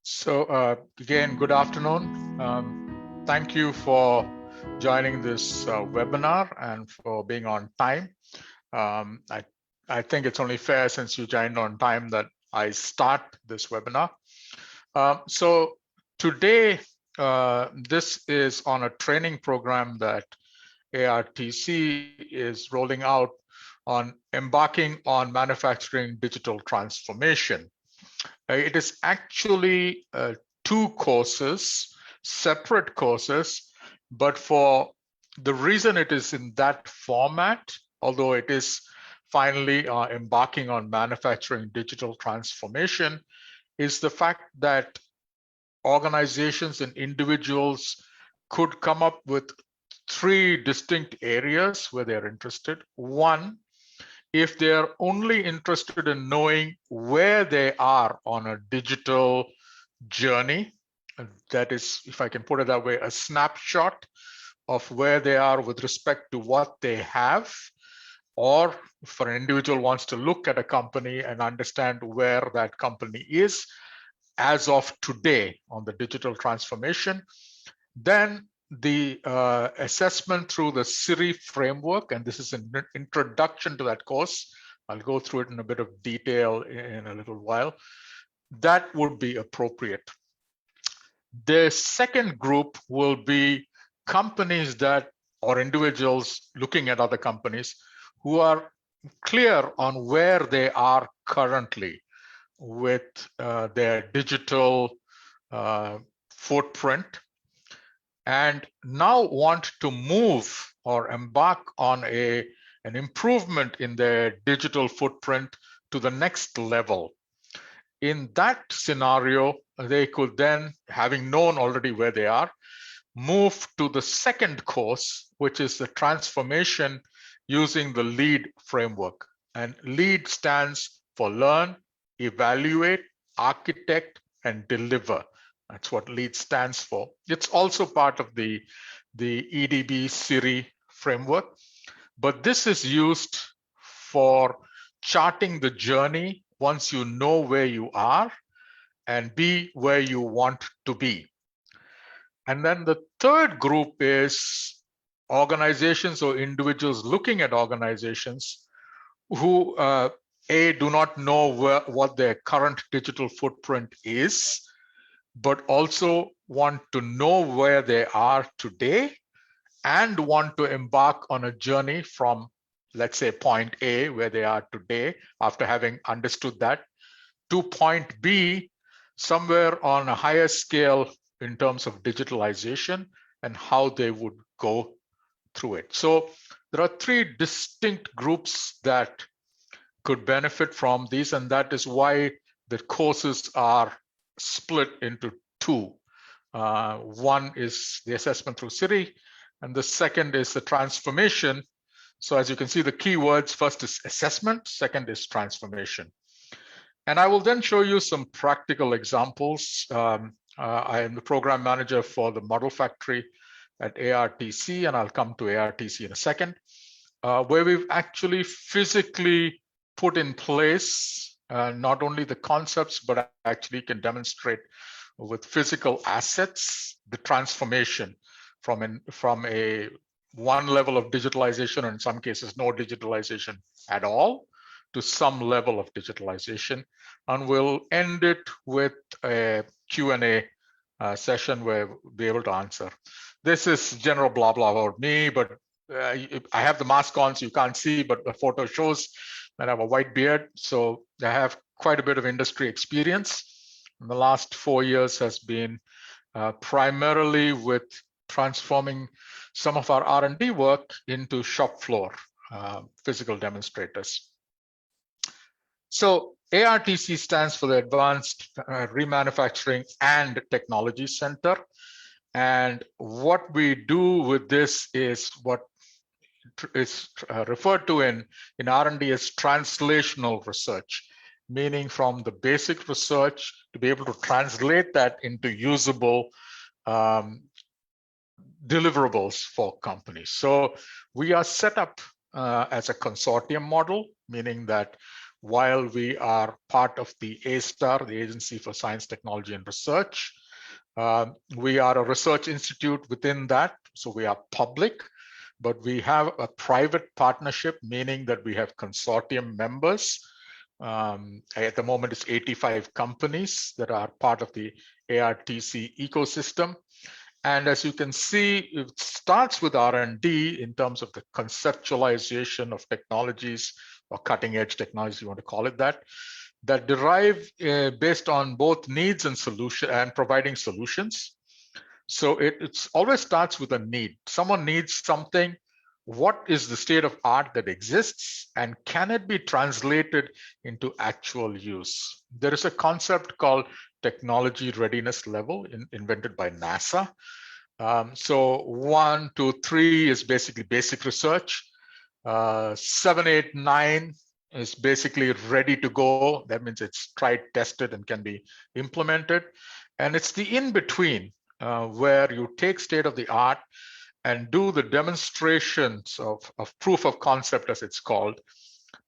Again, good afternoon. Thank you for joining this webinar and for being on time. I think it's only fair, since you joined on time, that I start this webinar. So today, this is on a training program that ARTC is rolling out on embarking on manufacturing digital transformation. It is actually two courses, separate courses, but for the reason it is in that format, although it is finally embarking on manufacturing digital transformation, is the fact that organizations and individuals could come up with three distinct areas where they're interested. One, if they're only interested in knowing where they are on a digital journey, that is, if I can put it that way, a snapshot of where they are with respect to what they have, or if an individual wants to look at a company and understand where that company is as of today on the digital transformation, then the assessment through the Siri framework, and this is an introduction to that course. I'll go through it in a bit of detail in a little while. That would be appropriate. The second group will be companies that, or individuals looking at other companies who are clear on where they are currently with their digital footprint, and now want to move or embark on an improvement in their digital footprint to the next level. In that scenario, they could then, having known already where they are, move to the second course, which is the transformation using the LEAD framework. And LEAD stands for Learn, Evaluate, Architect, and Deliver. That's what LEAD stands for. It's also part of the EDB Siri framework, but this is used for charting the journey once you know where you are and be where you want to be. And then the third group is organizations or individuals looking at organizations who do not know what their current digital footprint is, but also want to know where they are today and want to embark on a journey from, let's say, point A, where they are today, after having understood that, to point B, somewhere on a higher scale in terms of digitalization and how they would go through it. So there are three distinct groups that could benefit from these, and that is why the courses are split into two. One is the assessment through Siri, and the second is the transformation. So as you can see, the keywords, first is assessment, second is transformation. And I will then show you some practical examples. I am the program manager for the Model Factory at ARTC, and I'll come to ARTC in a second, where we've actually physically put in place not only the concepts, but actually can demonstrate with physical assets the transformation from a one level of digitalization, or in some cases no digitalization at all, to some level of digitalization. And we'll end it with a Q&A session where we'll be able to answer. This is general blah blah about me, but I have the mask on, so you can't see, but the photo shows that I have a white beard. So I have quite a bit of industry experience. And the last 4 years has been primarily with transforming some of our R&D work into shop floor physical demonstrators. So ARTC stands for the Advanced Remanufacturing and Technology Center. And what we do with this is what is referred to in R&D as translational research, meaning from the basic research to be able to translate that into usable deliverables for companies. So we are set up as a consortium model, meaning that while we are part of the A*STAR, the Agency for Science, Technology and Research. We are a research institute within that, so we are public, but we have a private partnership, meaning that we have consortium members. At the moment, it's 85 companies that are part of the ARTC ecosystem. And as you can see, it starts with R&D in terms of the conceptualization of technologies or cutting edge technologies, you want to call it that derive based on both needs and solution and providing solutions. So it always starts with a need. Someone needs something. What is the state of art that exists, and can it be translated into actual use? There is a concept called technology readiness level invented by NASA. So 1, 2, 3 is basically basic research. 7, 8, 9 is basically ready to go. That means it's tried, tested, and can be implemented. And it's the in-between where you take state of the art and do the demonstrations of proof of concept, as it's called,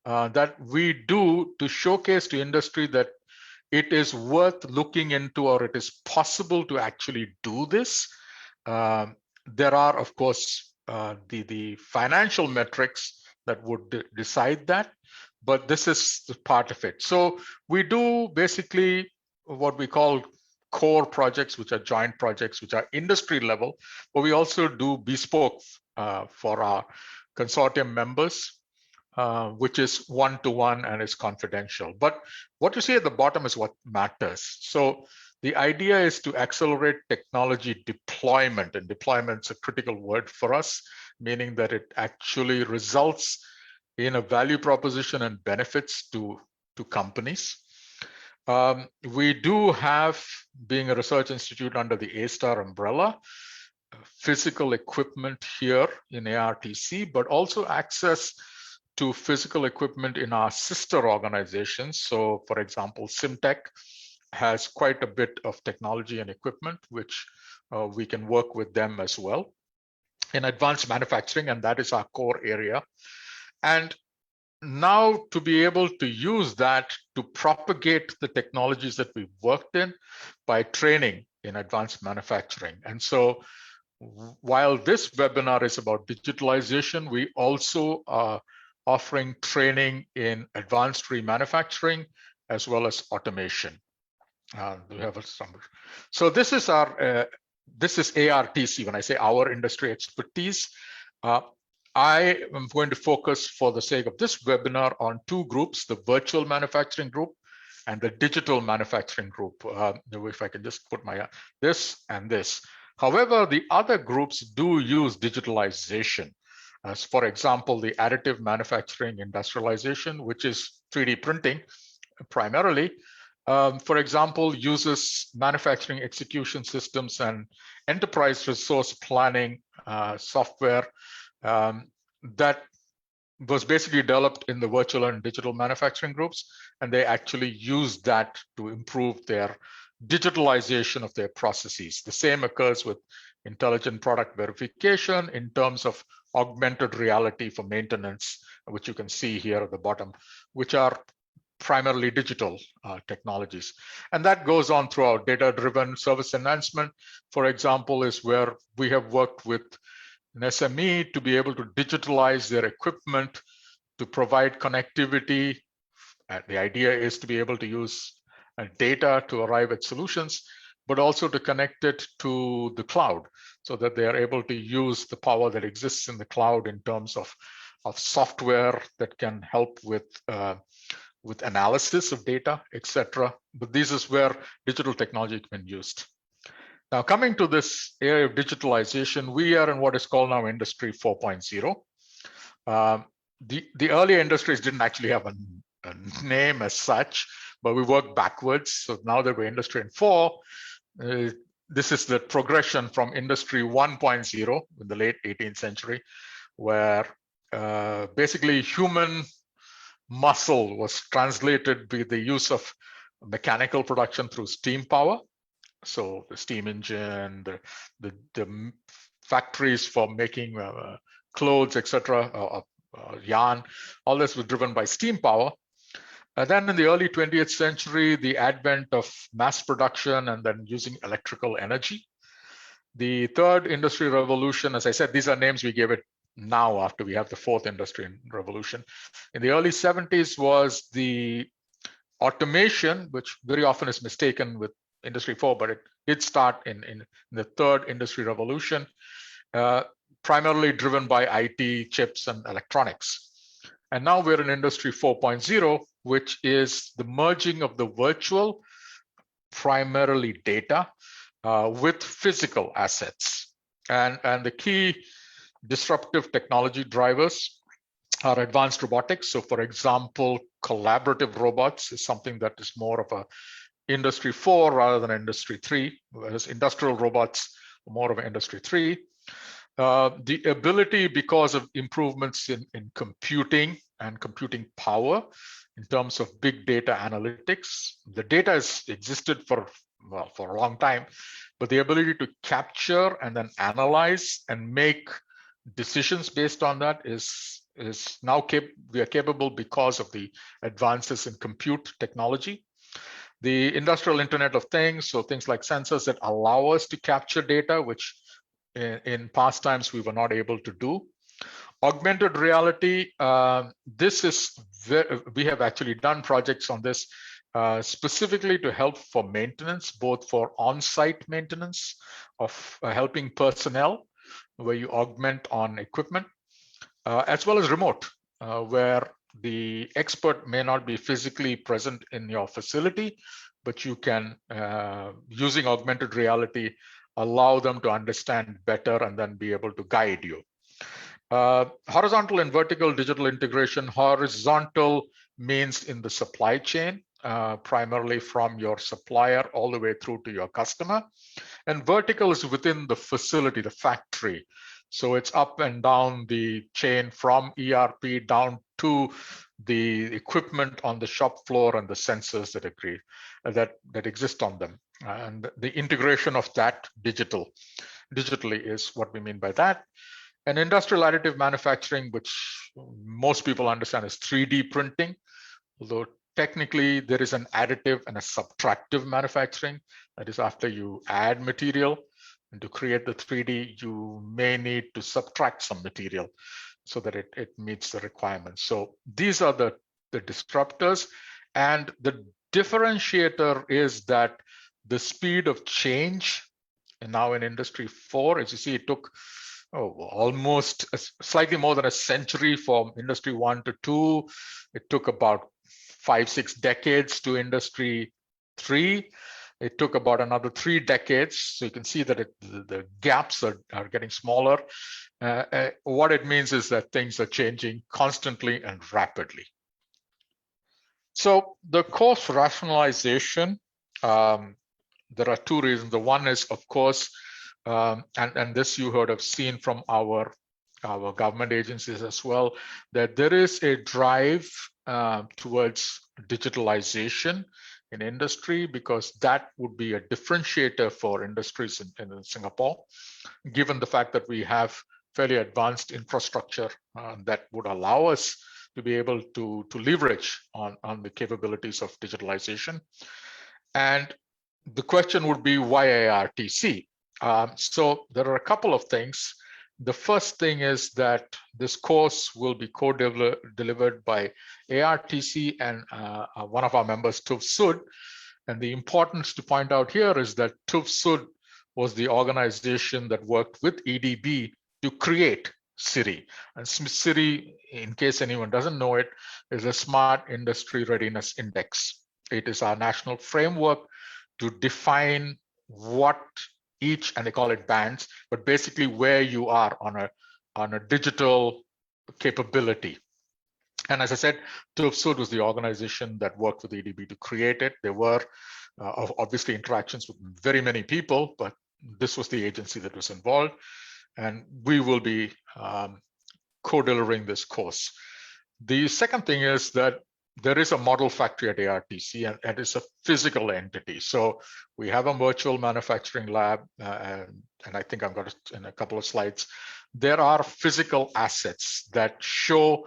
that we do to showcase to industry that it is worth looking into, or it is possible to actually do this. There are, of course, the financial metrics that would decide that, but this is the part of it. So we do basically what we call core projects, which are joint projects, which are industry level, but we also do bespoke for our consortium members, which is one-to-one and is confidential. But what you see at the bottom is what matters. So the idea is to accelerate technology deployment, and deployment is a critical word for us, meaning that it actually results in a value proposition and benefits to companies. We do have, being a research institute under the A*STAR umbrella, physical equipment here in ARTC, but also access to physical equipment in our sister organizations. So, for example, Simtech has quite a bit of technology and equipment, which we can work with them as well in advanced manufacturing, and that is our core area. And now to be able to use that to propagate the technologies that we've worked in by training in advanced manufacturing. And so while this webinar is about digitalization, we also are offering training in advanced remanufacturing as well as automation. We have a summary. So this is our this is ARTC. When I say our industry expertise, I am going to focus for the sake of this webinar on two groups: the virtual manufacturing group and the digital manufacturing group. If I can just put my this and this. However, the other groups do use digitalization. As for example, the additive manufacturing industrialization, which is 3D printing primarily. For example, uses manufacturing execution systems and enterprise resource planning software that was basically developed in the virtual and digital manufacturing groups, and they actually use that to improve their digitalization of their processes. The same occurs with intelligent product verification in terms of augmented reality for maintenance, which you can see here at the bottom, which are primarily digital technologies. And that goes on throughout. Data-driven service enhancement, for example, is where we have worked with an SME to be able to digitalize their equipment to provide connectivity. The idea is to be able to use data to arrive at solutions, but also to connect it to the cloud so that they are able to use the power that exists in the cloud in terms of software that can help with analysis of data, etc. But this is where digital technology can be used. Now, coming to this area of digitalization, we are in what is called now Industry 4.0. The earlier industries didn't actually have a name as such, but we worked backwards. So now that we're Industry 4, this is the progression from Industry 1.0 in the late 18th century, where basically human muscle was translated with the use of mechanical production through steam power. So the steam engine, the factories for making clothes, etc., yarn, all this was driven by steam power. Then in the early 20th century, the advent of mass production and then using electrical energy. The third industry revolution, as I said, these are names we gave it now after we have the fourth industry revolution. In the early 70s was the automation, which very often is mistaken with Industry 4, but it did start in the third industry revolution, primarily driven by IT, chips, and electronics. And now we're in Industry 4.0, which is the merging of the virtual, primarily data, with physical assets. And the key disruptive technology drivers are advanced robotics. So for example, collaborative robots is something that is more of a Industry 4 rather than Industry 3, whereas industrial robots are more of an Industry 3. The ability, because of improvements in computing and computing power in terms of big data analytics, the data has existed for a long time, but the ability to capture and then analyze and make decisions based on that is now we are capable because of the advances in compute technology. The industrial Internet of Things, so things like sensors that allow us to capture data, which in past times we were not able to do. Augmented reality, we have actually done projects on this specifically to help for maintenance, both for on-site maintenance of helping personnel, where you augment on equipment, as well as remote, where the expert may not be physically present in your facility, but you can, using augmented reality, allow them to understand better and then be able to guide you. Horizontal and vertical digital integration. Horizontal means in the supply chain, primarily from your supplier all the way through to your customer. And vertical is within the facility, the factory. So it's up and down the chain from ERP down to the equipment on the shop floor and the sensors that exist on them. And the integration of that digitally is what we mean by that. And industrial additive manufacturing, which most people understand as 3D printing, although technically there is an additive and a subtractive manufacturing. That is, after you add material and to create the 3D, you may need to subtract some material so that it meets the requirements. So these are the disruptors. And the differentiator is that the speed of change, and now in Industry 4, as you see, it took almost slightly more than a century from Industry 1 to 2. It took about 5-6 decades to Industry 3. It took about another 3 decades. So you can see that the gaps are getting smaller. What it means is that things are changing constantly and rapidly. So the cost rationalization, there are 2 reasons. The one is, of course, and this you heard have seen from our government agencies as well, that there is a drive towards digitalization in industry, because that would be a differentiator for industries in Singapore, given the fact that we have fairly advanced infrastructure that would allow us to be able to leverage on the capabilities of digitalization. And the question would be, why ARTC? So there are a couple of things. The first thing is that this course will be co-delivered by ARTC and one of our members, TÜV SÜD. And the importance to point out here is that TÜV SÜD was the organization that worked with EDB to create Siri. And Siri, in case anyone doesn't know it, is a Smart Industry Readiness Index. It is our national framework to define what each, and they call it bands, but basically where you are on a digital capability. And as I said, TÜV SÜD was the organization that worked with EDB to create it. There were obviously interactions with very many people, but this was the agency that was involved. And we will be co-delivering this course. The second thing is that there is a model factory at ARTC, and it's a physical entity. So we have a virtual manufacturing lab, and I think I've got it in a couple of slides. There are physical assets that show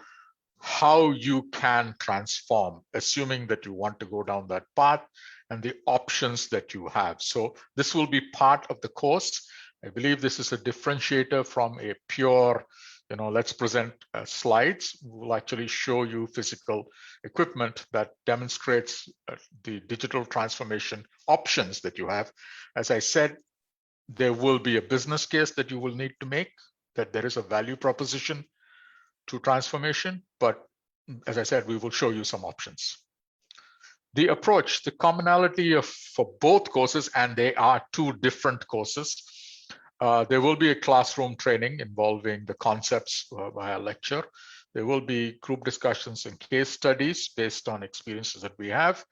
how you can transform, assuming that you want to go down that path, and the options that you have. So this will be part of the course. I believe this is a differentiator from a pure, let's present slides. We'll actually show you physical equipment that demonstrates the digital transformation options that you have. As I said, there will be a business case that you will need to make, that there is a value proposition to transformation, but as I said, we will show you some options. The approach, the commonality for both courses, and they are two different courses. There will be a classroom training involving the concepts via lecture. There will be group discussions and case studies based on experiences that we have.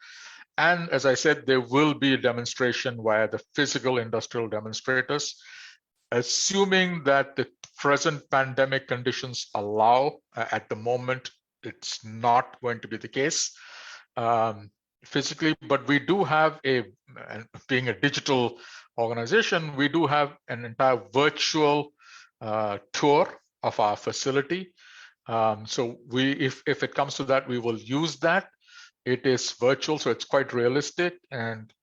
And as I said, there will be a demonstration via the physical industrial demonstrators. Assuming that the present pandemic conditions allow, at the moment, it's not going to be the case physically, but we do have being a digital organization, we do have an entire virtual tour of our facility. So if it comes to that, we will use that. It is virtual, so it's quite realistic, and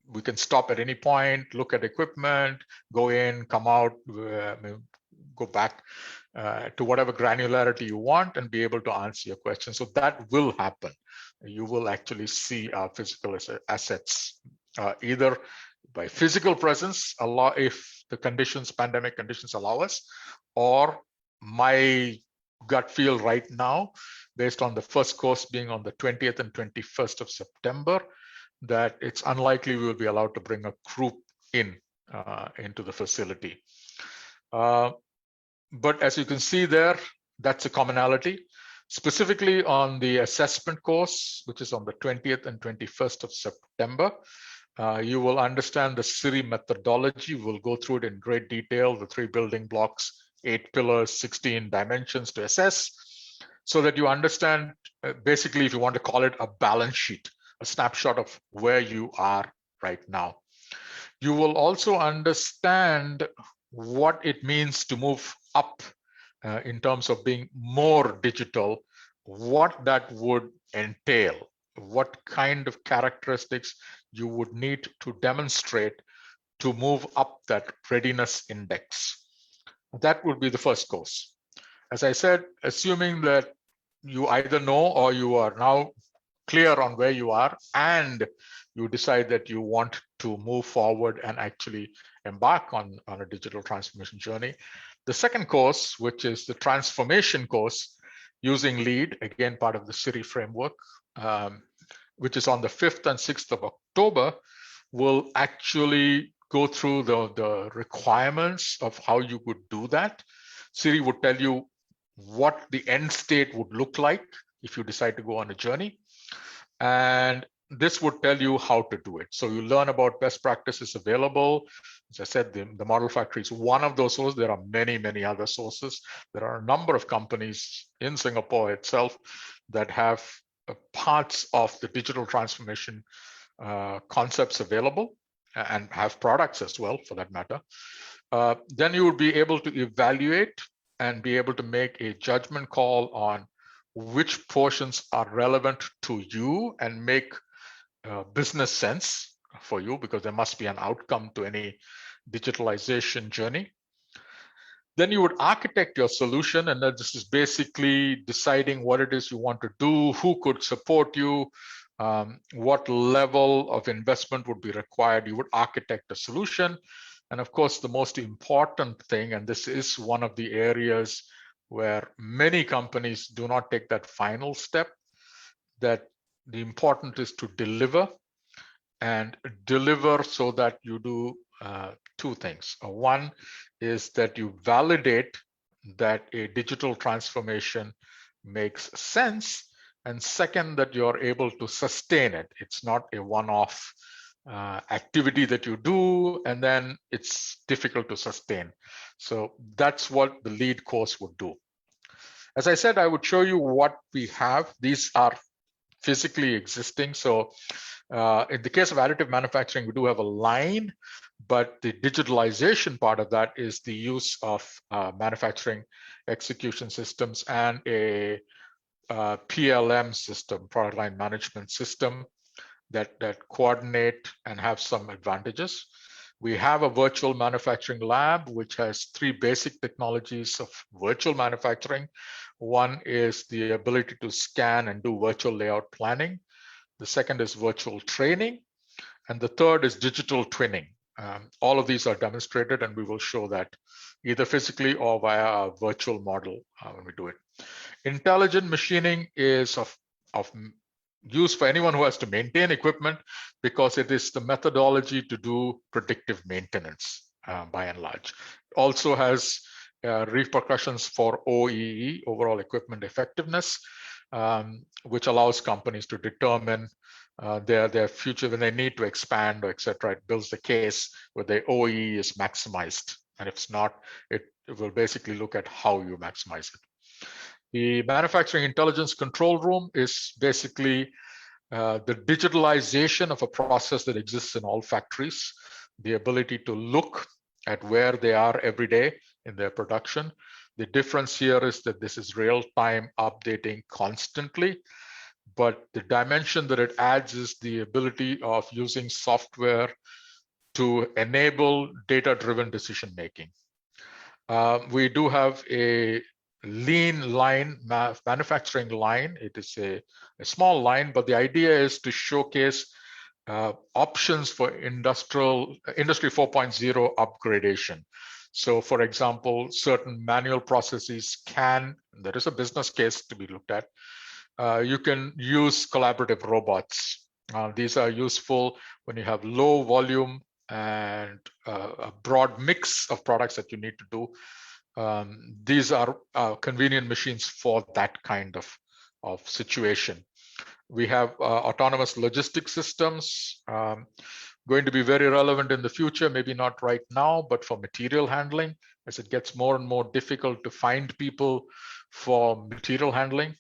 we can stop at any point, look at equipment, go in, come out, go back to whatever granularity you want, and be able to answer your questions. So that will happen. You will actually see our physical assets, either by physical presence, if the pandemic conditions allow us, or my gut feel right now, based on the first course being on the 20th and 21st of September, that it's unlikely we will be allowed to bring a group into the facility. But as you can see there, that's a commonality. Specifically on the assessment course, which is on the 20th and 21st of September, you will understand the Siri methodology. We'll go through it in great detail, the 3 building blocks, 8 pillars, 16 dimensions to assess, so that you understand, basically, if you want to call it a balance sheet, a snapshot of where you are right now. You will also understand what it means to move up in terms of being more digital, what that would entail, what kind of characteristics you would need to demonstrate to move up that readiness index. That would be the first course. As I said, assuming that you either know or you are now clear on where you are, and you decide that you want to move forward and actually embark on a digital transformation journey. The second course, which is the transformation course using LEAD, again, part of the Siri framework, which is on the 5th and 6th of October, will actually go through the requirements of how you could do that. Siri would tell you what the end state would look like if you decide to go on a journey. And this would tell you how to do it. So you learn about best practices available. As I said, the Model Factory is one of those sources. There are many, many other sources. There are a number of companies in Singapore itself that have parts of the digital transformation concepts available, and have products as well, for that matter. Then you would be able to evaluate and be able to make a judgment call on which portions are relevant to you and make business sense for you, because there must be an outcome to any digitalization journey. Then you would architect your solution, and this is basically deciding what it is you want to do, who could support you, what level of investment would be required. You would architect a solution. And of course, the most important thing, and this is one of the areas where many companies do not take that final step, that the important is to deliver, and deliver so that you do 2 things. One is that you validate that a digital transformation makes sense, and second, that you're able to sustain it. It's not a one-off activity that you do and then it's difficult to sustain. So that's what the LEAD course would do. As I said, I would show you what we have. These are physically existing. So in the case of additive manufacturing, we do have a line, but the digitalization part of that is the use of manufacturing execution systems and a PLM system, product line management system, that coordinate and have some advantages. We have a virtual manufacturing lab, which has 3 basic technologies of virtual manufacturing. One is the ability to scan and do virtual layout planning. The second is virtual training. And the third is digital twinning. All of these are demonstrated, and we will show that either physically or via a virtual model when we do it. Intelligent machining is of use for anyone who has to maintain equipment, because it is the methodology to do predictive maintenance by and large. It also has repercussions for OEE, overall equipment effectiveness, which allows companies to determine their future when they need to expand or etc. It builds the case where the OEE is maximized, and if it's not, it will basically look at how you maximize it. The manufacturing intelligence control room is basically the digitalization of a process that exists in all factories, the ability to look at where they are every day in their production. The difference here is that this is real-time updating constantly, but the dimension that it adds is the ability of using software to enable data-driven decision-making. We do have a lean line, manufacturing line. It is a small line, but the idea is to showcase options for Industry 4.0 upgradation. So for example, certain manual processes there is a business case to be looked at. You can use collaborative robots. These are useful when you have low volume and a broad mix of products that you need to do. These are convenient machines for that kind of situation. We have autonomous logistics systems, going to be very relevant in the future, maybe not right now, but for material handling, as it gets more and more difficult to find people for material handling,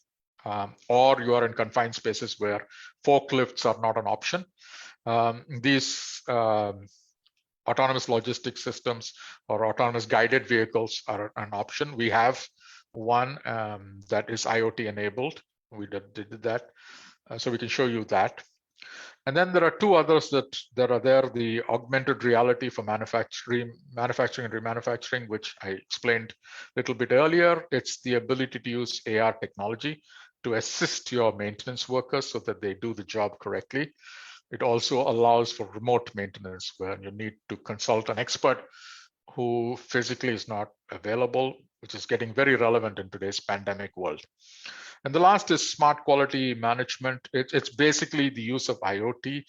or you are in confined spaces where forklifts are not an option. These autonomous logistics systems or autonomous guided vehicles are an option. We have one that is IoT enabled. We did that, so we can show you that. And then there are 2 others that are there: the augmented reality for manufacturing and remanufacturing, which I explained a little bit earlier. It's the ability to use AR technology to assist your maintenance workers so that they do the job correctly. It also allows for remote maintenance, where you need to consult an expert who physically is not available, which is getting very relevant in today's pandemic world. And the last is smart quality management. It's basically the use of IoT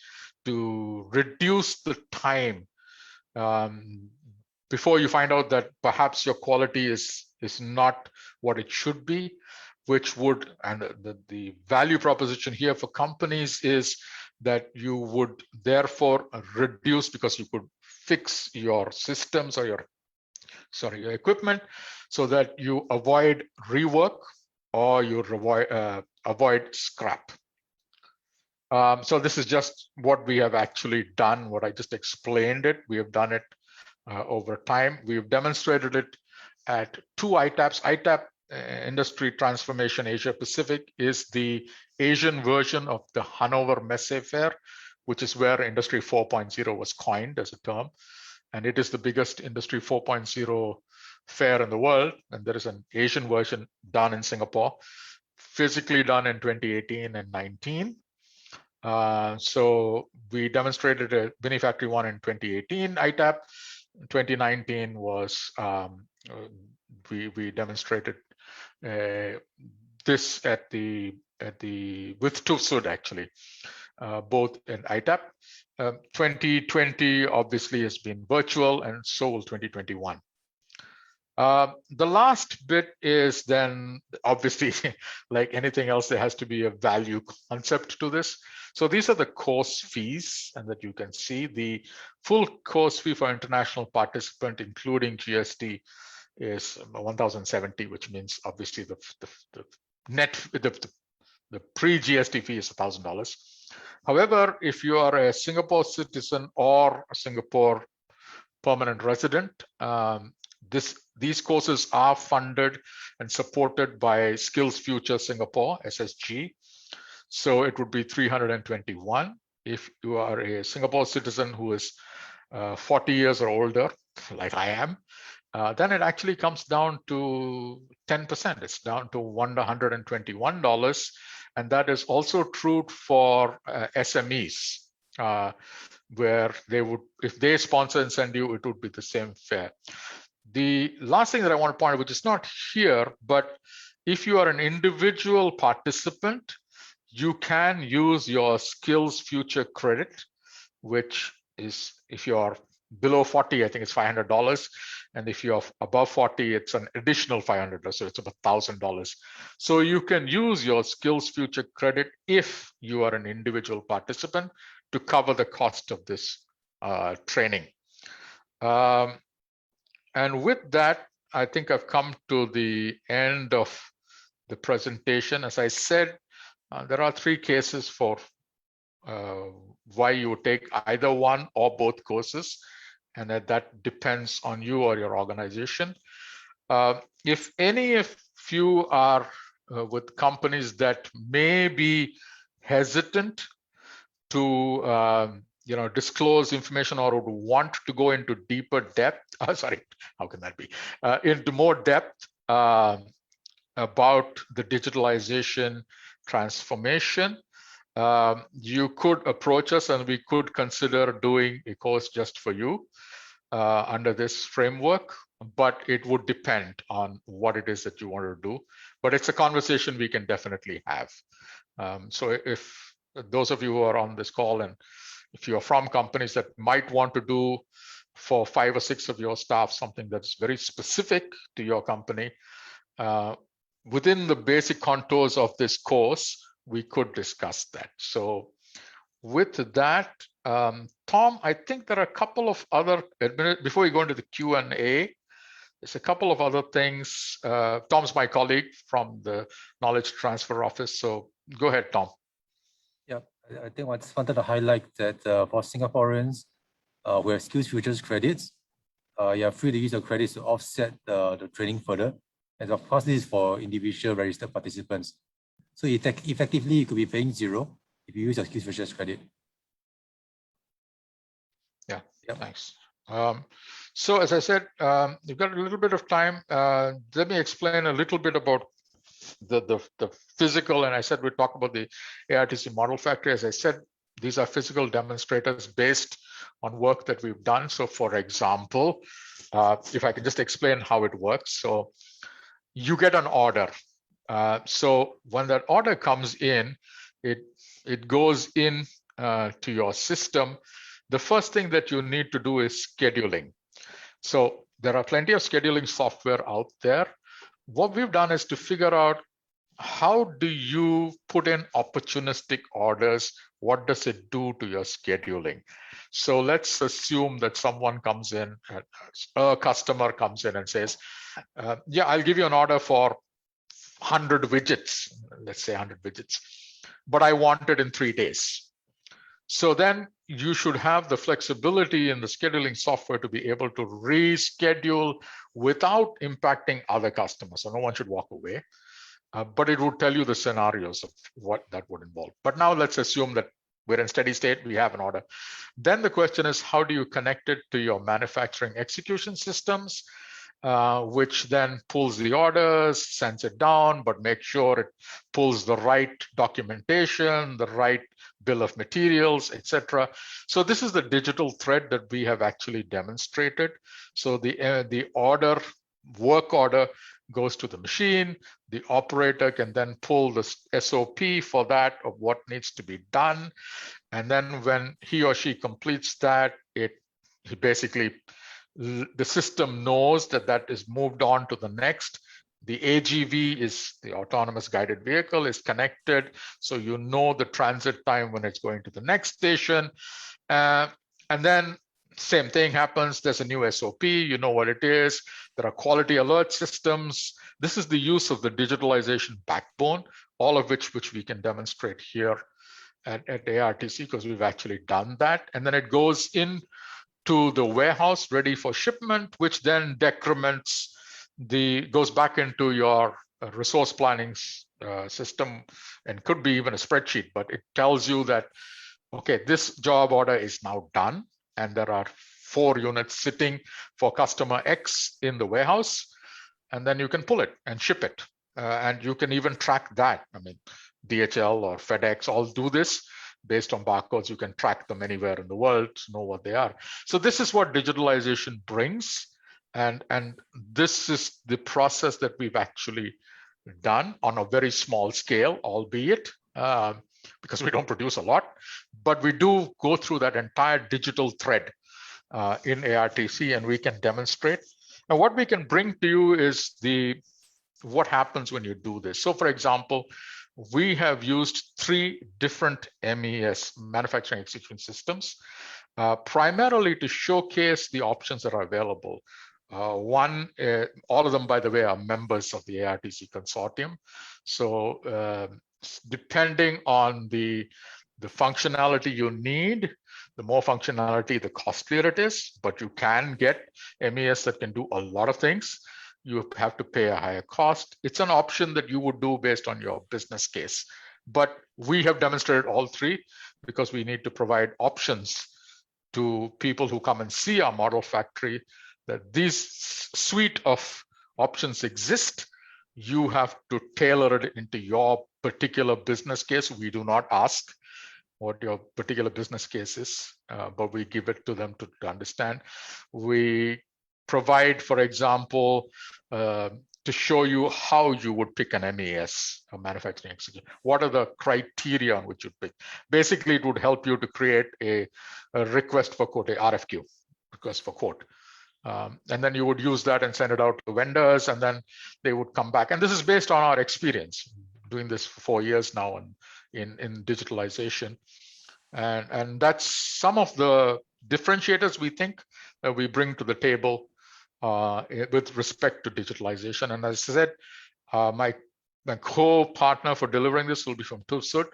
to reduce the time before you find out that perhaps your quality is not what it should be, which would, and the value proposition here for companies is that you would therefore reduce, because you could fix your systems or your equipment so that you avoid rework or you avoid scrap. So this is just what we have actually done, what I just explained it. We have done it over time. We've demonstrated it at 2 ITAPs. ITAP, Industry Transformation Asia Pacific, is the Asian version of the Hanover Messe Fair, which is where Industry 4.0 was coined as a term. And it is the biggest Industry 4.0 fair in the world. And there is an Asian version done in Singapore, physically done in 2018 and 19. So we demonstrated a Mini Factory 1 in 2018 ITAP. 2019 was, we demonstrated this at the with TÜVSÜD actually, both in ITAP. 2020 obviously has been virtual, and so will 2021. The last bit is then obviously, like anything else, there has to be a value concept to this. So these are the course fees, and that you can see the full course fee for international participant, including GST, is 1,070, which means obviously the pre-GST fee is $1,000. However, if you are a Singapore citizen or a Singapore permanent resident, These courses are funded and supported by Skills Future Singapore, SSG. So it would be 321. If you are a Singapore citizen who is 40 years or older, like I am, then it actually comes down to 10%. It's down to $121. And that is also true for SMEs, where they would, if they sponsor and send you, it would be the same fare. The last thing that I want to point out, which is not here, but if you are an individual participant, you can use your Skills Future credit, which is, if you're below 40, I think it's $500. And if you're above 40, it's an additional $500. So it's about $1,000. So you can use your Skills Future credit if you are an individual participant to cover the cost of this training. And with that, I think I've come to the end of the presentation. As I said, there are 3 cases for why you would take either one or both courses, and that depends on you or your organization. If any of you are with companies that may be hesitant to disclose information or would want to go into deeper depth, how can that be? Into more depth about the digitalization transformation, you could approach us and we could consider doing a course just for you under this framework, but it would depend on what it is that you want to do. But it's a conversation we can definitely have. So if those of you who are on this call, and if you are from companies that might want to do for 5 or 6 of your staff something that's very specific to your company, within the basic contours of this course, we could discuss that. So with that, Tom, I think there are a couple of other, before we go into the Q&A, there's a couple of other things. Tom's my colleague from the Knowledge Transfer Office. So go ahead, Tom. Yeah, I think I just wanted to highlight that for Singaporeans who have Skills Futures credits, you are free to use your credits to offset the training further. And of course, this is for individual registered participants. So effectively, you could be paying 0 if you use your Skills Futures credit. Yeah, thanks. So as I said, you've got a little bit of time. Let me explain a little bit about the physical, and I said we'd talk about the ARTC Model Factory. As I said, these are physical demonstrators based on work that we've done. So for example, if I can just explain how it works. So you get an order. So when that order comes in, it goes in to your system. The first thing that you need to do is scheduling. So there are plenty of scheduling software out there. What we've done is to figure out, how do you put in opportunistic orders? What does it do to your scheduling? So let's assume that someone comes in, a customer comes in and says, yeah, I'll give you an order for 100 widgets, let's say 100 widgets, but I want it in 3 days. So then you should have the flexibility in the scheduling software to be able to reschedule without impacting other customers. So no one should walk away, but it would tell you the scenarios of what that would involve. But now let's assume that we're in steady state, we have an order. Then the question is, how do you connect it to your manufacturing execution systems, which then pulls the orders, sends it down, but make sure it pulls the right documentation, the right bill of materials, etc. So this is the digital thread that we have actually demonstrated. So the order, work order, goes to the machine. The operator can then pull the SOP for that of what needs to be done. And then when he or she completes that, the system knows that that is moved on to the next. The AGV is the autonomous guided vehicle is connected. So you know the transit time when it's going to the next station. And then same thing happens. There's a new SOP, you know what it is. There are quality alert systems. This is the use of the digitalization backbone, all of which we can demonstrate here at ARTC, because we've actually done that. And then it goes in to the warehouse ready for shipment, which then decrements goes back into your resource planning system, and could be even a spreadsheet, but it tells you that, okay, this job order is now done, and there are 4 units sitting for customer X in the warehouse, and then you can pull it and ship it. And you can even track that. I mean, DHL or FedEx all do this based on barcodes. You can track them anywhere in the world to know what they are. So this is what digitalization brings. And this is the process that we've actually done on a very small scale, albeit because we don't produce a lot, but we do go through that entire digital thread in ARTC, and we can demonstrate. And what we can bring to you is what happens when you do this. So for example, we have used 3 different MES, manufacturing execution systems, primarily to showcase the options that are available. One, all of them, by the way, are members of the ARTC consortium. So depending on the functionality you need, the more functionality, the costlier it is, but you can get MES that can do a lot of things. You have to pay a higher cost. It's an option that you would do based on your business case. But we have demonstrated all 3 because we need to provide options to people who come and see our model factory, that these suite of options exist. You have to tailor it into your particular business case. We do not ask what your particular business case is, but we give it to them to understand. We provide, for example, to show you how you would pick an MES, a manufacturing execution. What are the criteria on which you pick? Basically, it would help you to create a request for quote, a RFQ, request for quote. And then you would use that and send it out to vendors, and then they would come back. And this is based on our experience doing this for 4 years now in digitalization. And that's some of the differentiators we think that we bring to the table with respect to digitalization. And as I said, my co-partner for delivering this will be from TÜV SÜD,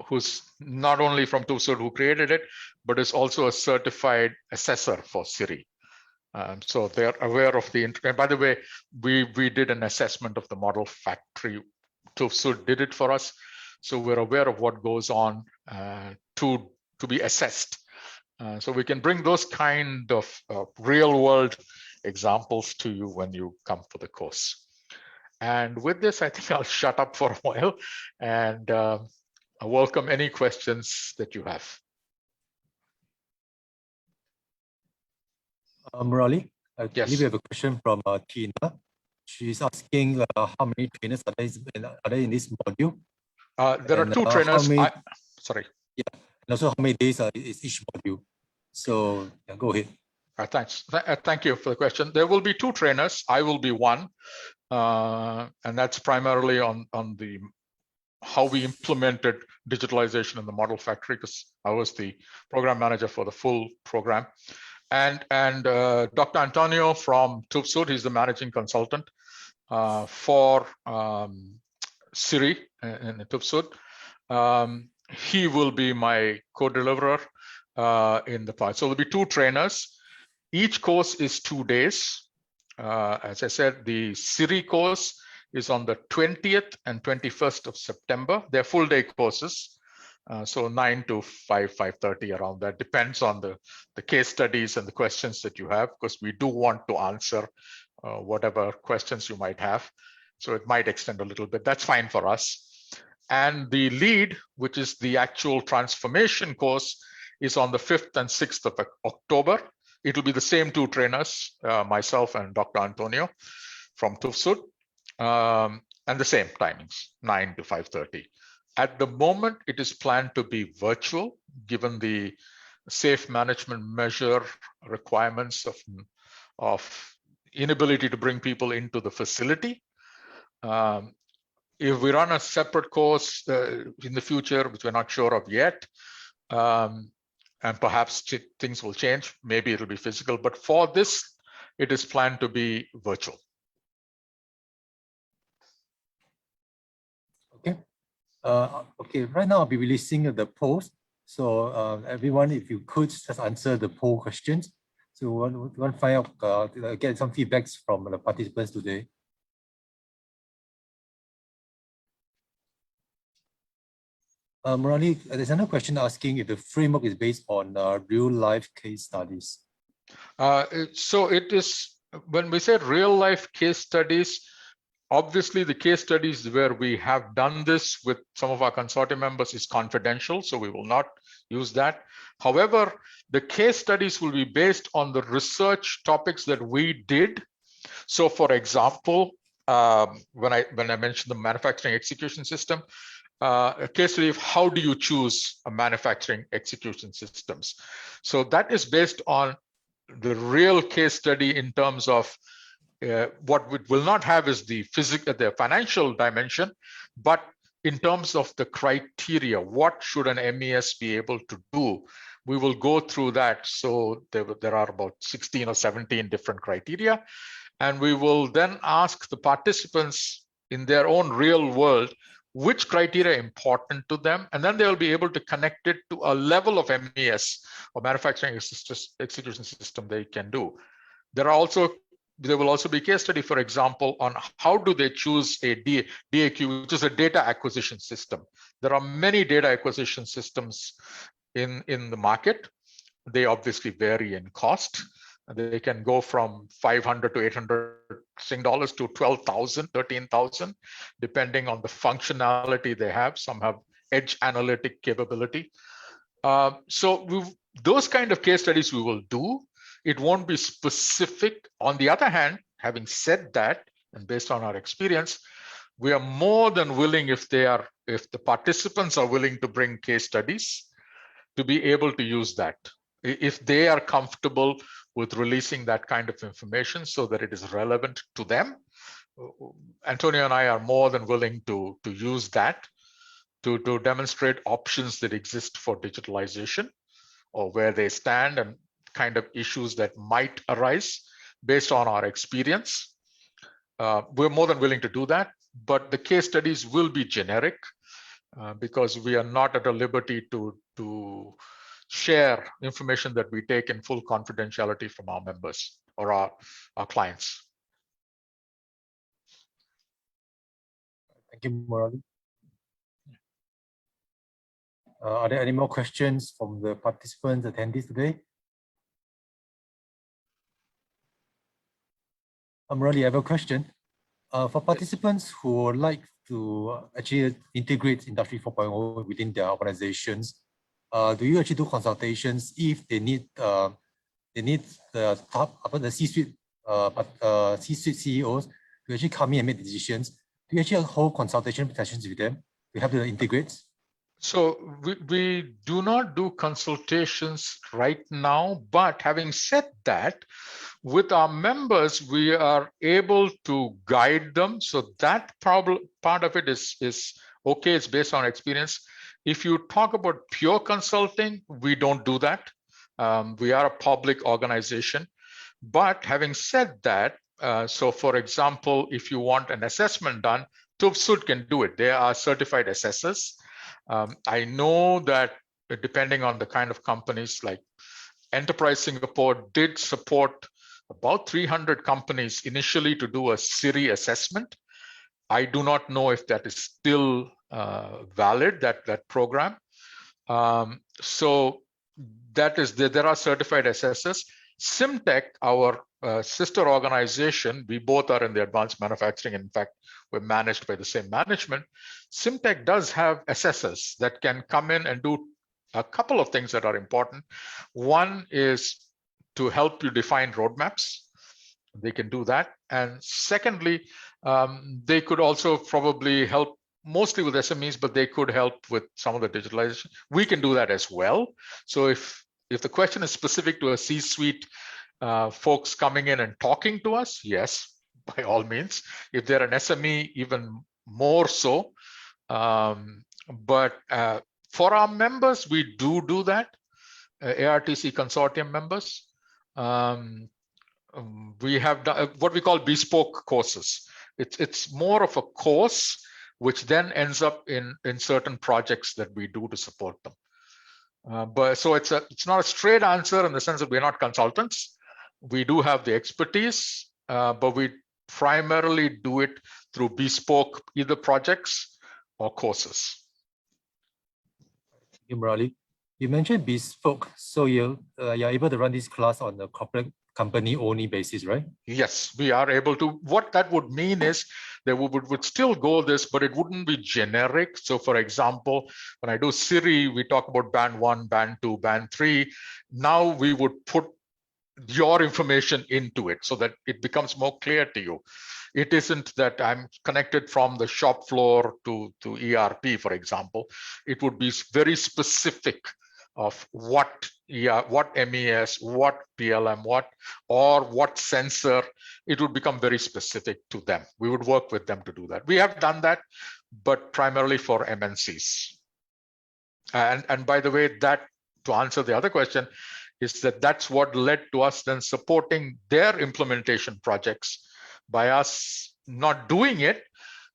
who's not only from TÜV SÜD who created it, but is also a certified assessor for Siri. So they're aware of the, and by the way, we did an assessment of the model factory. TÜV SÜD did it for us. So we're aware of what goes on to be assessed. So we can bring those kind of real world examples to you when you come for the course. And with this, I think I'll shut up for a while and I welcome any questions that you have. Murali, I Yes. believe we have a question from Tina. She's asking how many trainers are there in this module? There are 2 trainers. Sorry. Yeah, and also how many days is each module? So yeah, go ahead. Thanks. Thank you for the question. There will be 2 trainers. I will be one, and that's primarily on the how we implemented digitalization in the model factory, because I was the program manager for the full program. And Dr. Antonio from TÜV SÜD, he's the managing consultant for Siri in TÜV SÜD. He will be my co-deliverer in the part. So there'll be 2 trainers. Each course is 2 days. As I said, the Siri course is on the 20th and 21st of September. They're full day courses. So 9 to 5:30 around that. Depends on the case studies and the questions that you have, because we do want to answer whatever questions you might have. So it might extend a little bit. That's fine for us. And the lead, which is the actual transformation course, is on the 5th and 6th of October. It'll be the same 2 trainers, myself and Dr. Antonio from TÜV SÜD, and the same timings, 9 to 5:30. At the moment, it is planned to be virtual, given the safe management measure requirements of inability to bring people into the facility. If we run a separate course in the future, which we're not sure of yet, and perhaps things will change, maybe it'll be physical, but for this, it is planned to be virtual. Okay. Okay, right now I'll be releasing the post So everyone, if you could just answer the poll questions. So we want to find out, get some feedbacks from the participants today. Murali, there's another question asking if the framework is based on real life case studies. So it is, when we say real life case studies, obviously the case studies where we have done this with some of our consortium members is confidential, so we will not use that. However, the case studies will be based on the research topics that we did. So for example, when I mentioned the manufacturing execution system, a case study of how do you choose a manufacturing execution systems. So that is based on the real case study in terms of what we will not have is the financial dimension, but in terms of the criteria, what should an MES be able to do? We will go through that. So there are about 16 or 17 different criteria. And we will then ask the participants in their own real world, which criteria are important to them, and then they'll be able to connect it to a level of MES or manufacturing execution system they can do. There will also be case study, for example, on how do they choose a DAQ, which is a data acquisition system. There are many data acquisition systems in the market. They obviously vary in cost. They can go from 500 to 800 Sing dollars to 12,000, 13,000, depending on the functionality they have. Some have edge analytic capability. Those kind of case studies we will do. It won't be specific. On the other hand, having said that, and based on our experience, we are more than willing, if the participants are willing to bring case studies, to be able to use that. If they are comfortable with releasing that kind of information so that it is relevant to them, Antonio and I are more than willing to use that to demonstrate options that exist for digitalization, or where they stand and kind of issues that might arise based on our experience. We're more than willing to do that, but the case studies will be generic because we are not at a liberty to share information that we take in full confidentiality from our members or our clients. Thank you, Murali. Are there any more questions from the participants, attendees today? Murali, I have a question. For participants who would like to actually integrate Industry 4.0 within their organizations, do you actually do consultations if they need the C-suite CEOs to actually come in and make decisions? Do you actually hold consultation sessions with them to help them integrate? So we do not do consultations right now, but having said that, with our members, we are able to guide them. So that part of it is okay. It's based on experience. If you talk about pure consulting, we don't do that. We are a public organization. But having said that, so for example, if you want an assessment done, TÜV can do it. They are certified assessors. I know that depending on the kind of companies, like Enterprise Singapore did support about 300 companies initially to do a Siri assessment. I do not know if that is still valid, that program. So that is, there are certified assessors. Symtech, our sister organization, we both are in the advanced manufacturing. In fact, we're managed by the same management. Symtech does have assessors that can come in and do a couple of things that are important. One is to help you define roadmaps. They can do that. And secondly, they could also probably help mostly with SMEs, but they could help with some of the digitalization. We can do that as well. So if the question is specific to a C-suite folks coming in and talking to us, yes, by all means. If they're an SME, even more so. But for our members, we do that. ARTC consortium members. We have done what we call bespoke courses. It's more of a course which then ends up in certain projects that we do to support them. But so it's not a straight answer in the sense that we're not consultants. We do have the expertise, but we primarily do it through bespoke either projects or courses. Thank you, Murali. You mentioned bespoke, so you're able to run this class on a corporate company only basis, right? Yes, we are able to. What that would mean is that we would still go this, but it wouldn't be generic. So for example, when I do Siri, we talk about band 1, band 2, band 3. Now we would put your information into it so that it becomes more clear to you. It isn't that I'm connected from the shop floor to ERP, for example. It would be very specific of what MES, what PLM, what sensor. It would become very specific to them. We would work with them to do that. We have done that, but primarily for MNCs. And by the way, that, to answer the other question, is that's what led to us then supporting their implementation projects by us not doing it,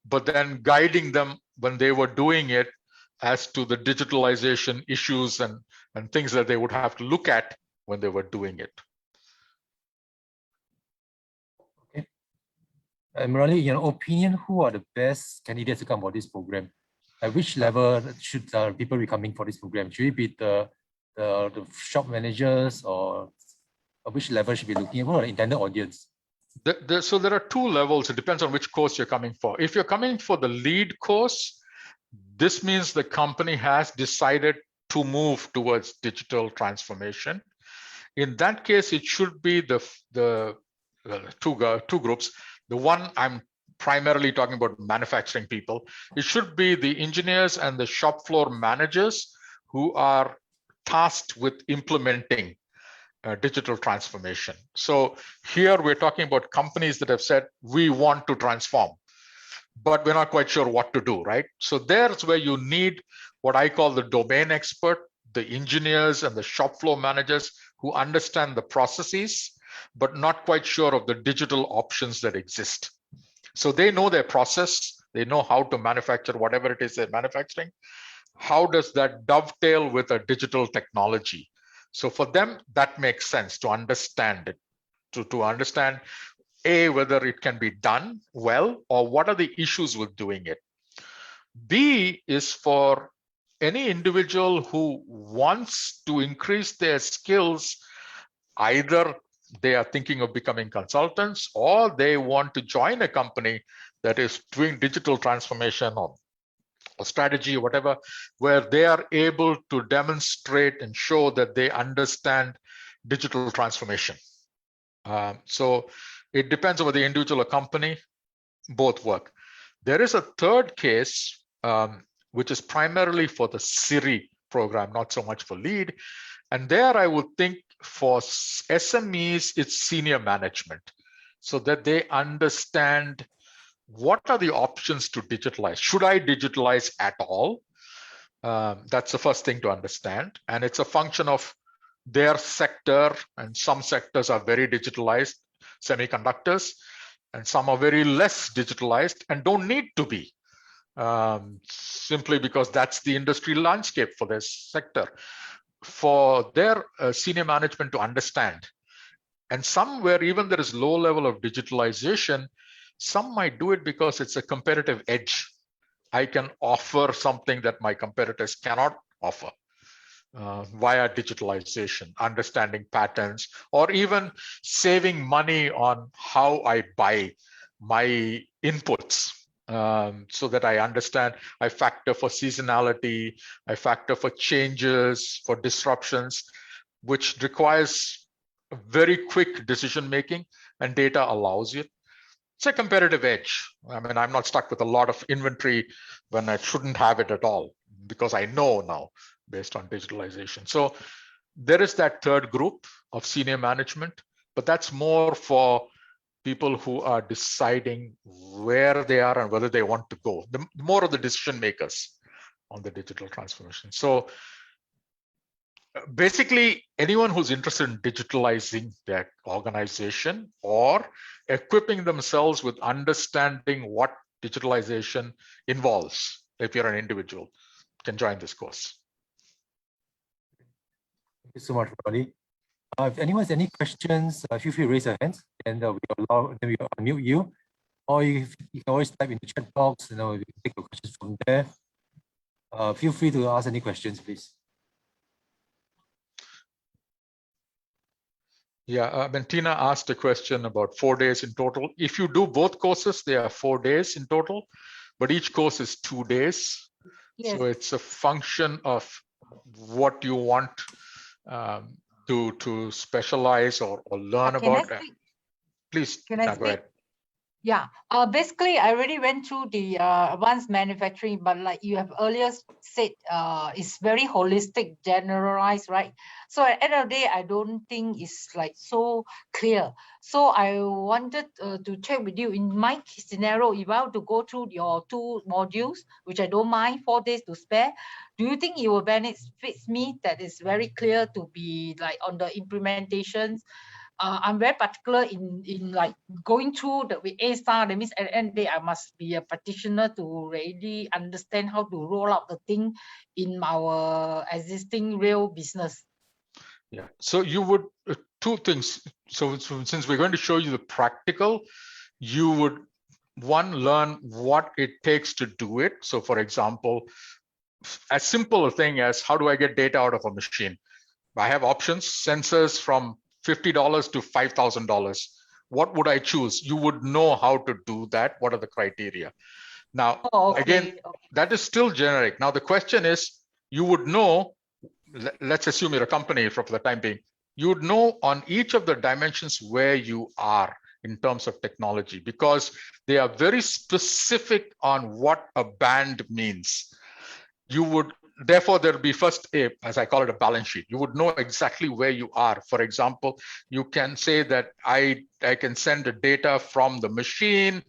but then guiding them when they were doing it as to the digitalization issues and things that they would have to look at when they were doing it. Okay. Murali, in your opinion, who are the best candidates to come for this program? At which level should people be coming for this program? Should it be the shop managers, or at which level should be looking at? What are the intended audience? So there are two levels. It depends on which course you're coming for. If you're coming for the lead course, this means the company has decided to move towards digital transformation. In that case, it should be the two groups. The one I'm primarily talking about, manufacturing people. It should be the engineers and the shop floor managers who are tasked with implementing digital transformation. So here we're talking about companies that have said, we want to transform, but we're not quite sure what to do, right? So there's where you need what I call the domain expert, the engineers and the shop floor managers who understand the processes, but not quite sure of the digital options that exist. So they know their process, they know how to manufacture whatever it is they're manufacturing. How does that dovetail with a digital technology? So for them, that makes sense to understand it, to understand A, whether it can be done well, or what are the issues with doing it. B is for any individual who wants to increase their skills. Either they are thinking of becoming consultants, or they want to join a company that is doing digital transformation or strategy or whatever, where they are able to demonstrate and show that they understand digital transformation. So it depends on the individual or company, both work. There is a third case, which is primarily for the Siri program, not so much for lead. And there I would think for SMEs, it's senior management, so that they understand what are the options to digitalize. Should I digitalize at all? That's the first thing to understand. And it's a function of their sector, and some sectors are very digitalized, semiconductors, and some are very less digitalized and don't need to be, simply because that's the industry landscape for this sector. For their senior management to understand. And somewhere, even there is low level of digitalization, some might do it because it's a competitive edge. I can offer something that my competitors cannot offer via digitalization, understanding patterns, or even saving money on how I buy my inputs. So that I understand, I factor for seasonality, I factor for changes, for disruptions, which requires very quick decision making, and data allows it. It's a competitive edge. I mean, I'm not stuck with a lot of inventory when I shouldn't have it at all, because I know now based on digitalization. So there is that third group of senior management, but that's more for people who are deciding where they are and whether they want to go, the more of the decision makers on the digital transformation. So basically, anyone who's interested in digitalizing their organization or equipping themselves with understanding what digitalization involves, if you're an individual, can join this course. you so much, Ronnie. If anyone has any questions, feel free to raise your hands, and we will unmute you. Or you can always type in the chat box. We can take your questions from there. Feel free to ask any questions, please. Yeah, Tina asked a question about 4 days in total. If you do both courses, they are 4 days in total, but each course is 2 days. Yes. So it's a function of what you want to specialize or learn about. Please, Can I go ahead. Yeah, basically, I already went through the advanced manufacturing, but like you have earlier said, it's very holistic, generalized, right? So at the end of the day, I don't think it's like so clear. So I wanted to check with you in my scenario, if I have to go through your 2 modules, which I don't mind, 4 days to spare, do you think it will benefit me that is very clear to be like on the implementations? I'm very particular in like going through the with A-star. That means at the end of the day, I must be a practitioner to really understand how to roll out the thing in our existing real business. Yeah, so you would, 2 things. So since we're going to show you the practical, you would, 1, learn what it takes to do it. So for example, as simple a thing as how do I get data out of a machine? I have options, sensors from $50 to $5,000. What would I choose? You would know how to do that. What are the criteria? Now, again, that is still generic. Now, the question is, you would know, let's assume you're a company for the time being, you would know on each of the dimensions where you are in terms of technology, because they are very specific on what a band means. You would, therefore, there'll be first as I call it, a balance sheet. You would know exactly where you are. For example, you can say that I can send the data from the machine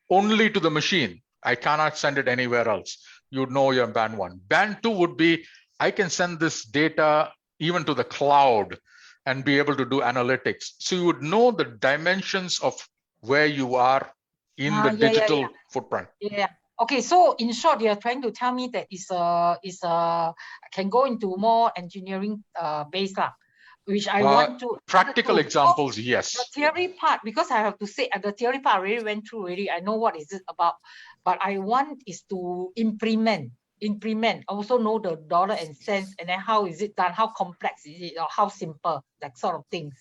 only to the machine. I cannot send it anywhere else. You would know your band 1. Band 2 would be, I can send this data even to the cloud and be able to do analytics. So you would know the dimensions of where you are in the digital footprint. Yeah. Okay, so in short, you're trying to tell me that can go into more engineering base, which I want to. Practical examples, yes. The theory part, because I have to say, the theory part I already went through already. I know what is it about, but I want is to implement, also know the dollar and cents, and then how is it done, how complex is it, or how simple, that sort of things.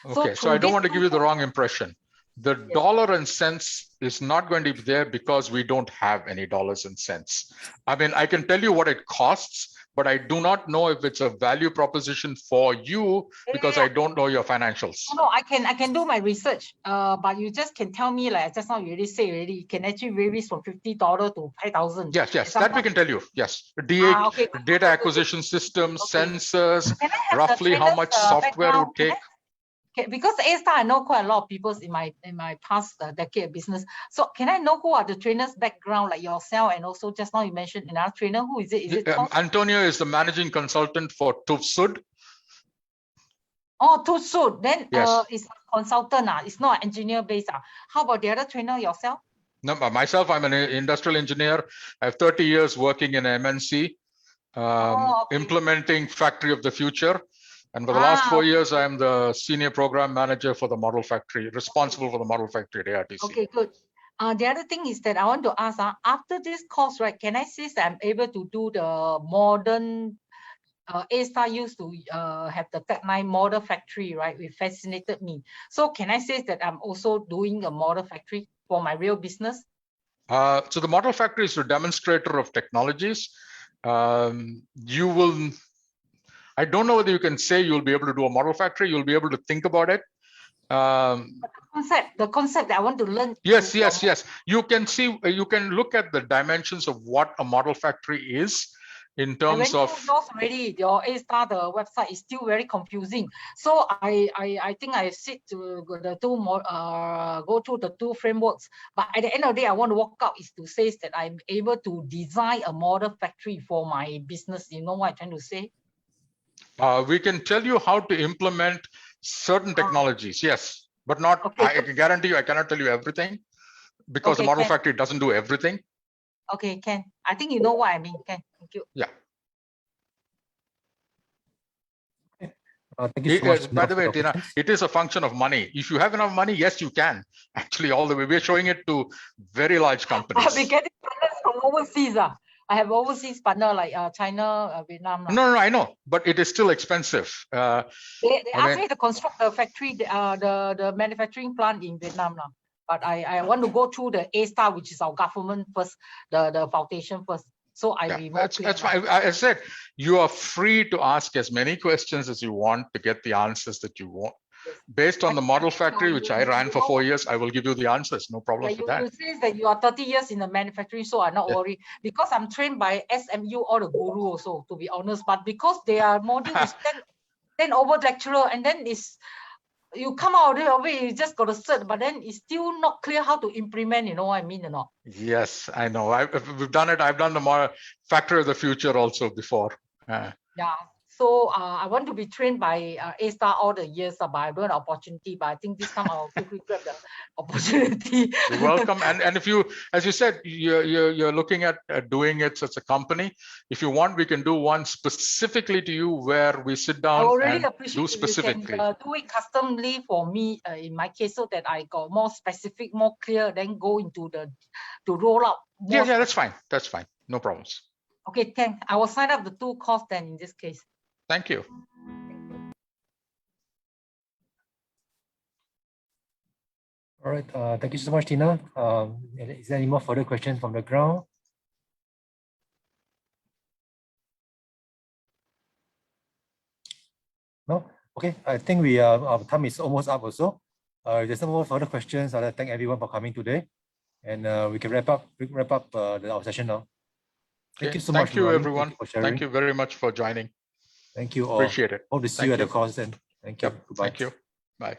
Okay, so I don't want to give you the wrong impression. The dollar and cents is not going to be there because we don't have any dollars and cents. I mean, I can tell you what it costs, but I do not know if it's a value proposition for you because I don't know your financials. No, I can do my research, but you just can tell me, like just now you already say already, it can actually vary from $50 to 5,000. Yes, that we can tell you. Yes, data acquisition systems, sensors, roughly how much software would take. Because A-star, I know quite a lot of people in my past decade of business. So can I know who are the trainers' background, like yourself, and also just now you mentioned another trainer? Who is it? Is it Antonio is the managing consultant for TÜV. Oh, TÜV. Then yes. It's a consultant. It's not an engineer based. How about the other trainer, yourself? No, myself, I'm an industrial engineer. I have 30 years working in MNC, implementing Factory of the Future. And for the last 4 years, I am the senior program manager for the Model Factory, responsible for the Model Factory at ARTC. Okay, good. The other thing is that I want to ask, after this course, right, can I say that I'm able to do the modern, A-star used to have the tagline Model Factory, right? It fascinated me. So can I say that I'm also doing a Model Factory for my real business? So the Model Factory is a demonstrator of technologies. You will, I don't know whether you can say you'll be able to do a model factory. You'll be able to think about it. The concept that I want to learn. Yes. You can see, you can look at the dimensions of what a model factory is in terms of. Already, your A-star, the website is still very confusing. So I think I sit to the two more go through the 2 frameworks. But at the end of the day, I want to walk out is to say that I'm able to design a model factory for my business. You know what I'm trying to say? We can tell you how to implement certain technologies, yes, but not, I can guarantee you, I cannot tell you everything because the model factory doesn't do everything. Okay, Ken. I think you know what I mean, Ken. Thank you. Yeah. Thank you so much. By the way, Tina, it is a function of money. If you have enough money, yes, you can. Actually, all the way. We're showing it to very large companies. I'll be getting partners from overseas. I have overseas partner like China, Vietnam. No, I know, but it is still expensive. They asked me to construct the factory, the manufacturing plant in Vietnam now. But I want to go through the A-Star, which is our government first, the foundation first. So I'll be more clear. That's fine. I said you are free to ask as many questions as you want to get the answers that you want. Based on the model factory, which I ran for 4 years, I will give you the answers. No problem with that. You say that you are 30 years in the manufacturing, so I'm not worried. Because I'm trained by SMU or the guru also, to be honest. But because their module is 10 over lecturer, and then you come out of it, you just got a cert, but then it's still not clear how to implement, you know what I mean or not? Yes, I know. We've done it. I've done the factory of the future also before. Yeah. So I want to be trained by A-Star all the years, but I don't have opportunity. But I think this time I'll quickly grab the opportunity. You're welcome. And if you, as you said, you're looking at doing it as a company. If you want, we can do one specifically to you where we sit down. I really appreciate do specifically. You can do it customly for me in my case, so that I got more specific, more clear, then go into to roll out. Yeah, that's fine. That's fine. No problems. Okay, thanks. I will sign up the 2 courses then in this case. Thank you. All right. Thank you so much, Tina. Is there any more further questions from the ground? No? Okay. I think our time is almost up also. If there's no more further questions, I'd like to thank everyone for coming today. And we can wrap up our session now. Thank you so much. Thank you, everyone. Thank you very much for joining. Thank you all. Appreciate it. Hope to see you at the course then. Thank you. Yep. Thank you. Bye.